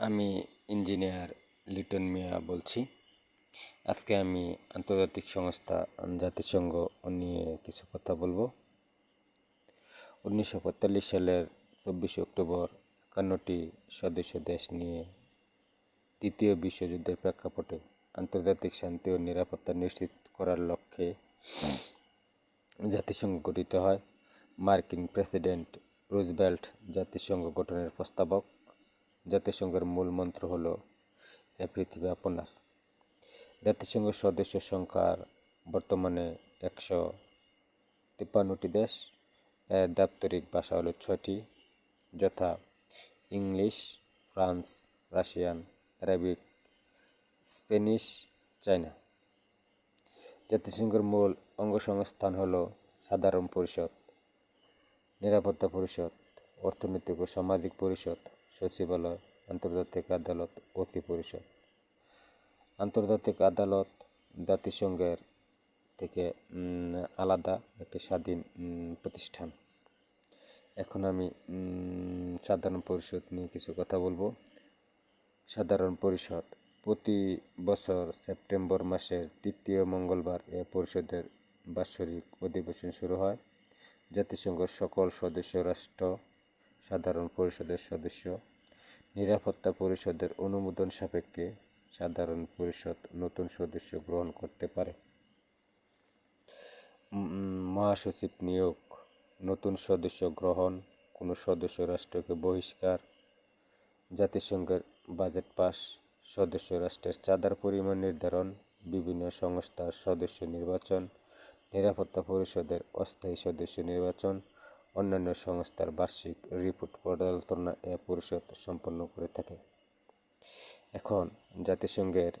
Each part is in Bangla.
আমি ইঞ্জিনিয়ার লিটন মিয়া বলছি। আজকে আমি আন্তর্জাতিক সংস্থা জাতিসংঘ নিয়ে কিছু কথা বলবো। 1945 সালের 24 অক্টোবর 51টি সদস্য দেশ নিয়ে তৃতীয় বিশ্বযুদ্ধের প্রেক্ষাপটে আন্তর্জাতিক শান্তি ও নিরাপত্তা নিশ্চিত করার লক্ষ্যে জাতিসংঘ গঠিত হয়। মার্কিন প্রেসিডেন্ট রুজভেল্ট জাতিসংঘ গঠনের প্রস্তাবক। জাতিসংঘের মূল মন্ত্র হল এ পৃথিবী আপনার। জাতিসংঘ সদস্য সংখ্যার বর্তমানে 153টি দেশ। এর দাপ্তরিক ভাষা হলো 6টি, যথা English, France, Russian, Arabic, Spanish, China. জাতিসংঘের মূল অঙ্গসংস্থান হল সাধারণ পরিষদ, নিরাপত্তা পরিষদ, অর্থনৈতিক ও সামাজিক পরিষদ, সচিবালয়, আন্তর্জাতিক আদালত, অতি পরিষদ। আন্তর্জাতিক আদালত জাতিসংঘের থেকে আলাদা একটি স্বাধীন প্রতিষ্ঠান। এখন আমি সাধারণ পরিষদ নিয়ে কিছু কথা বলবো। সাধারণ পরিষদ প্রতি বছর সেপ্টেম্বর মাসের তৃতীয় মঙ্গলবার এ পরিষদের বাৎসরিক অধিবেশন শুরু হয়। জাতিসংঘের সকল সদস্য রাষ্ট্র সাধারণ পরিষদের সদস্য। নিরাপত্তা পরিষদের অনুমোদন সাপেক্ষে সাধারণ পরিষদ নতুন সদস্য গ্রহণ করতে পারে। মহাসচিব নিয়োগ, নতুন সদস্য গ্রহণ, কোনো সদস্য রাষ্ট্রকে বহিষ্কার, জাতিসংঘের বাজেট পাস, সদস্য রাষ্ট্রের চাঁদার পরিমাণ নির্ধারণ, বিভিন্ন সংস্থার সদস্য নির্বাচন, নিরাপত্তা পরিষদের অস্থায়ী সদস্য নির্বাচন, অন্যান্য সংস্থার বার্ষিক রিপোর্ট পর্যালোচনা এ পরিষদ সম্পন্ন করে থাকে। এখন জাতিসংঘের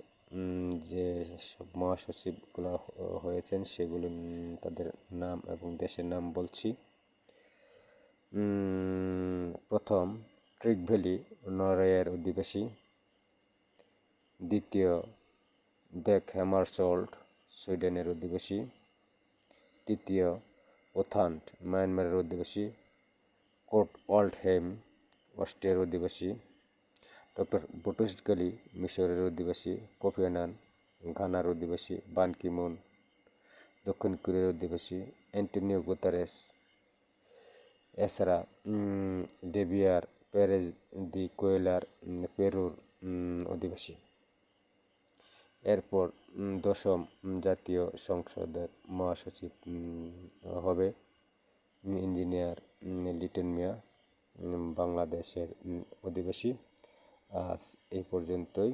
যে সব মহাসচিবগুলো হয়েছেন সেগুলো তাদের নাম এবং দেশের নাম বলছি। প্রথম ট্রিগভ্যালি নরওয়ের অধিবাসী। দ্বিতীয় দেখ হ্যামারশোল্ড সুইডেনের অধিবাসী। তৃতীয় ওথান্ড মায়ানমারের অধিবাসী। কোর্ট ওল্ডহেম অস্ট্রিয়ার অধিবাসী। ডক্টর বুটুস-গালি মিশরের অধিবাসী। কোফি আনান ঘানার অধিবাসী। বান কি মুন দক্ষিণ কোরিয়ার অধিবাসী। অ্যান্টোনিও গুতেরেস, এছাড়া জেভিয়ার পেরেজ দি কুয়েলার পেরুর অধিবাসী। এরপর দশম জাতীয় সংসদের মহাসচিব হবে ইঞ্জিনিয়ার লিটন মিয়া, বাংলাদেশের অধিবাসী। আজ এই পর্যন্তই।